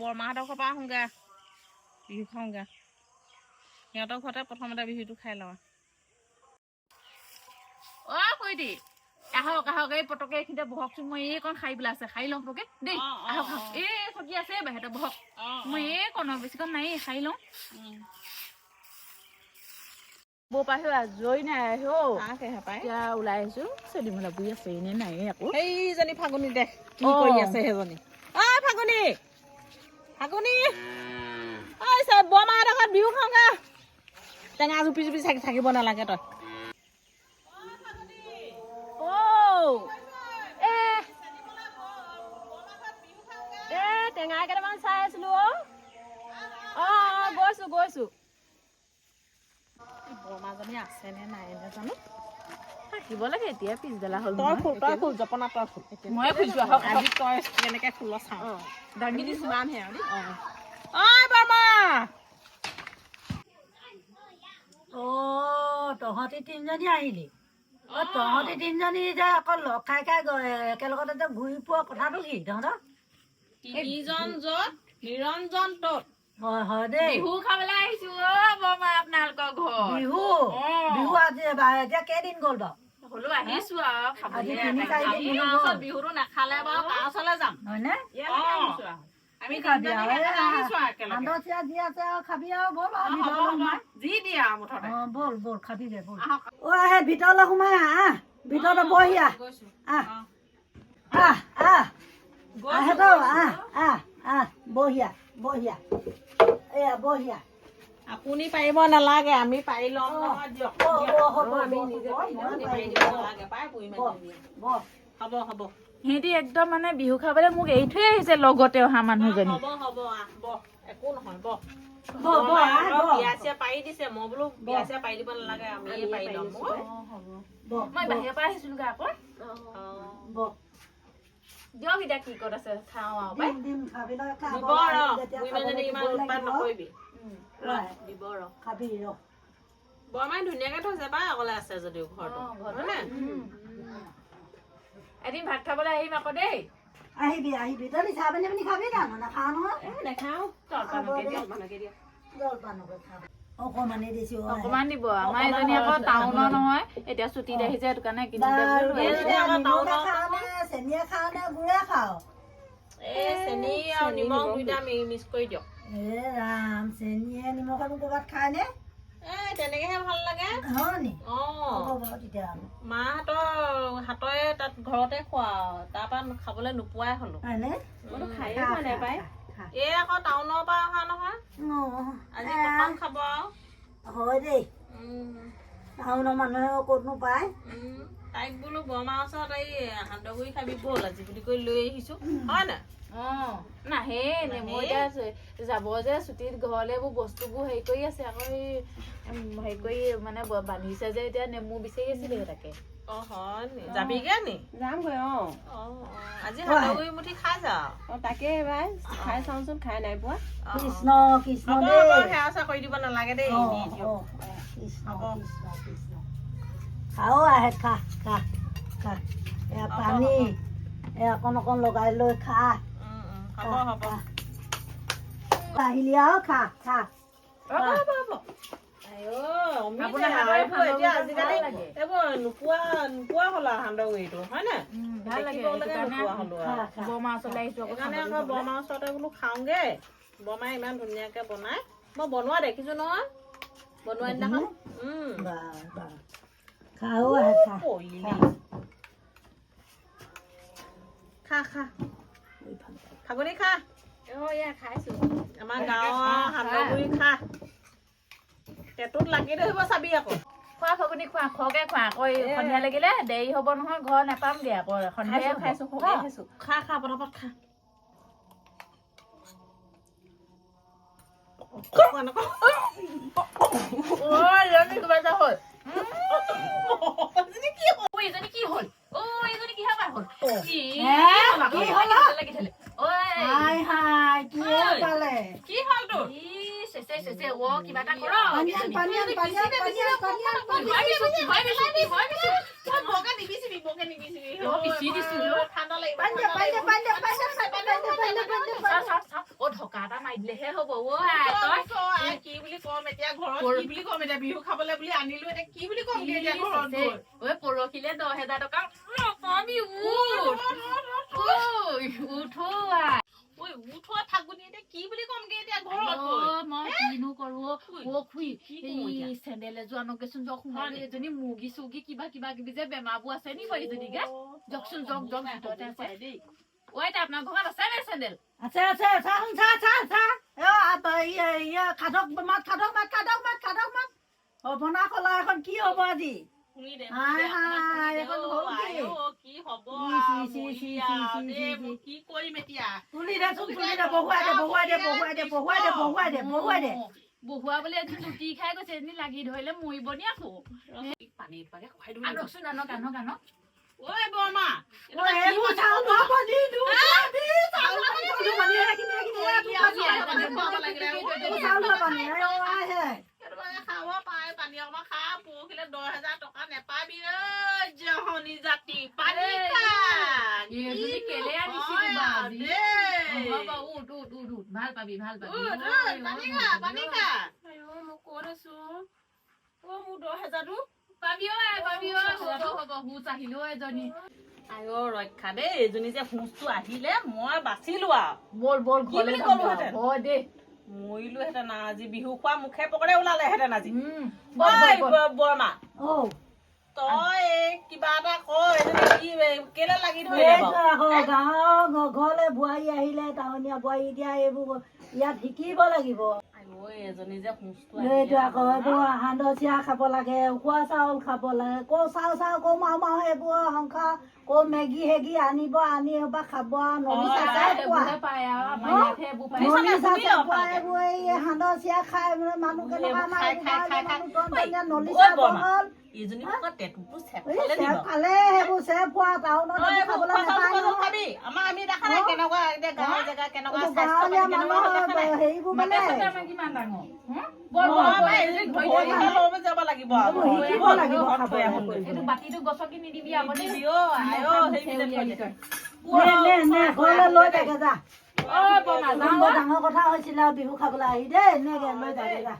বৰমাহঁতৰ ঘৰৰ পৰা আহোঁগৈ বিহু খাওঁগৈ সিহঁতৰ ঘৰতে প্ৰথমতে বিহুটো খাই লওঁ কৈদি আহক এই পটকে এইখিনিতে বহকচোন মই এইকণ খাই পেলাই আছে খাই লওঁ পটকে দেই আহক এই চকী আছে বাহিৰতে বহক মই এইকণ বেছিকণ নাই খাই লওঁ পাহিও আজৰি নাই এতিয়া ওলাই আহিছো চেলিমলা বুঢ়ী আছে এনে নাই আকৌ সেইজনী ফাগুনী দেখ কি কৰি আছে সেইজনী ফাগুনী বৰমাহঁতৰ ঘৰত বিহু খাওঁগা টেঙা জুপি থাকিব নালাগে তই টেঙা কেইটামান চাই আছিলো গৈছো বৰমাজনী আছে নে নাই নে জানো থাকিব লাগে এতিয়া পিছবেলা হ'ল তই ফুল জপনা তই ফুল মই ফুলছো আহক আজি তই কেনেকে ফুল চাওঁ দাঙি দিছো সিমানহে আৰু বৰমা তহঁতি তিনিজনী আহিলি তহঁতি তিনিজনী যে অকল লগ খাই একেলগতে যে ঘূৰি পোৱা কথাটো কি তহঁতৰ তিনিজন য'ত নিৰঞ্জন তত হয় দেই বিহু খাবলৈ আহিছো বৰমা আপোনালোকৰ ঘৰ বিহু আজি এতিয়া কেইদিন গ'ল বাৰু হ'লেও আহিছো আৰু আজি 3-4 দিন বিহুটো নাখালে বাৰু তাৰ ওচৰলৈ যাম হয়নে আমি খাবি আৰু চিৰা যি আছে আৰু খাবি আৰু বল যি দিয়ে আৰু মুঠতে বল খাবি দে বল সেই ভিতৰলৈ সোমাই আহ ভিতৰতে বহি আহ বহিয়া এয়া বহিয়া আপুনি পাৰিব নালাগে আমি পাৰি ল'ম নহয় দিয়ক আমি নিজে হ'ব সিহঁতি একদম মানে বিহু খাবলৈ মোক এৰি থৈ আহিছে লগতে অহা মানুহজনী হ'ব একো নহয় বিয়া চিয়া পাৰি দিছে মই বোলো বিয়া চিয়া পাৰি দিব নালাগে আমি পাৰি ল'ম মই বাহিৰৰ পৰা আহিছিলো আকৌ দিয়ক এতিয়া কি ক'ত আছে খাওঁ আৰু বৰমাই ধুনীয়াকে থৈছে বা অকলে আছে যদিও ঘৰটো এদিন ভাত খাবলৈ আহিম আকৌ দেই আহিবি তই চাহ পানী খাবি জানো নাখাওঁ নহয় নাখাওঁ অকমানে দিছো অকমান দিব আমাৰ এজনী আকৌ টাউনৰ নহয় এতিয়া ছুটীত আহিছে সেইটো কাৰণে চেনিয়ে খাওঁ নে গুড়ে খাওঁ চেনি আৰু নিমখ দুইটা মিক্স কৰি দিয়ক ৰাম চেনিয়ে নিমখ আৰু ক'ৰবাত খায় নে তেনেকেহে ভাল লাগে মাহঁতৰ হাতৰে তাত ঘৰতে খোৱা তাৰ পৰা খাবলৈ নোপোৱাই হলো এই আকৌ টাউনৰ পৰা অহা নহয় আজি প্ৰথম খাব আৰু হয় দেই টাউনৰ মানুহে ক'তনো পায় তাইক বোলো বৰমা ওচৰত এই সান্দহগুৰি খাবি ব'ল আজি বুলি কৈ লৈ আহিছো হয় না নাহে নেমু এতিয়া যাব যে ছুটীত ঘৰলে এইবোৰ বস্তুবোৰ হেৰি কৰি আছে আকৌ হেৰি কৰি মানে বান্ধিছে যে এতিয়া নেমু বিচাৰি আছিলে তাকে যাবিগে নি যামগৈ আজি সান্দহগুৰি মুঠি খাই যা তাকে এবাৰ খাই চাওঁচোন খাই নাই পোৱা কৃষ্ণ কৃষ্ণ সেৱা চেৱা কৰি দিব নালাগে দেই খাও আহে খা এয়া পানী অকণ লগাই লৈ খা আহিলি আৰু খা নোপোৱা হল সান্দহগুৰিটো হয় নে বৰমা ওচৰলৈ আহিছো বৰমা ওচৰতে বোলো খাওঁগে বৰমাই ইমান ধুনীয়াকে বনাই মই বনোৱা দেখিছো নহয় বনোৱা দিনাখন খা ফাগুনি খা খাইছো আমাৰ গাঁৱৰ সান্দহগুৰি খা পেটত লাগি ধৰিব চাবি আকৌ খোৱা ফাগুনি খোৱা খৰকে খোৱা আকৌ সন্ধিয়া লাগিলে দেৰি হ'ব নহয় ঘৰ নাপামগে আকৌ সন্ধিয়া খাইছো খা পটাপট খা চেছে অ কিবা এটা কৰ পানীয়ান পানীয়ান পানীয়ান পানীয়ান পানীয়ান বগা নিবিছিবি বগা নিবিছিবি পিচি দিছো ঠাণ্ডা লাগিব পানীয়া পানীয়া পানীয়া পানীয়া অ ঢকা এটা মাৰি দিলেহে হ'ব অ আই তই কি বুলি কম এতিয়া ঘৰত কি বুলি কম এতিয়া বিহু খাবলৈ বুলি আনিলো এতিয়া কি বুলি কম এতিয়া ঘৰত ঐ পৰহিলে 10,000 টকা নকবি উঠো ঐ উঠোৱা ফাগুনি এতিয়া কি বুলি কমগে এতিয়া ঘৰত মই কিনো কৰো অ খুই এই চেন্দেল এযোৰ আনকেচোন যক সোমাই এজনী মুৰ্গী চুৰ্গী কিবা কিবা কিবি যে বেমাৰবোৰ আছে নি বাৰু এজনীকে যকচোন যক যক ভিতৰতে আছে দেই ঐ এতিয়া আপোনাৰ ঘৰত আছে নে চেন্দেল আছে আছে খাদক মাত খাদক মাত খাদক মাত খাদক মাত অভনা কলা এখন কি হ'ব আজি কি হব কি কৰিম এতিয়া তুলি দেচোন তুলি দে বহুৱাই দে বহুৱাই দে বহুৱাই দে বহুৱাই দে বহুৱাই দে বহুৱাই দে বহুৱা বোলে এজনী লুটি খাই গৈছে এজনী লাগি ধৰিলে মৰিব নি আকৌ পানী পাকে খুৱাই দিওঁ আনকচোন আনক আনক আনক ঐ বৰমা এইবোৰ চাউল নহবনি খাব পাই পানী অকমান খা পৰহিলে 10,000 টকা নেপাবি জহনী জাতি পানী কেলে আনিছিলি ভাল পাবি ভাল পাবি পানী খা মোক কৈ আছো মোৰ 10,000 পাবি হ'ব হুচ আহিলো এজনী আই ৰক্ষা দেই এজনী যে হুঁচটো আহিলে মই বাচিলো আৰু বল বল ঘৰলে গলোহেঁতেন দে মৰিলোহেঁতেন আজি বিহু খোৱা মুখে পকৰে ওলালেহেঁতেন আজি বৰমা তই কিবা এটা কয় কেলে লাগি ধৰিলে গাঁৱৰ ঘৰলে বোৱাৰী আহিলে টাউনীয়া বোৱাৰী এতিয়া এইবোৰ ইয়াত শিকিব লাগিব এজনী যে হুঁচটো এইটো আকৌ এইবোৰ সান্দহ চিৰা খাব লাগে উখোৱা চাউল খাব লাগে ক চাউ ক মাও এইবোৰ সংসাৰ ক মেগী হেগী আনিব আনি এইবোৰ খাব নদী চাচাই খোৱা এইবোৰ এই সান্দহ চিৰা খাই মানুহ কেনেকুৱা নলী চাহ হ'ল খালে সেইবোৰ চেপ খোৱা টাউনত হেৰিবোৰ মানে বাতিটো গছকি নিদিবি লৈ থাকে যা ডাঙৰ কথা হৈছিলে বিহু খাবলৈ আহি দেই এনেকে লৈ থাকে যা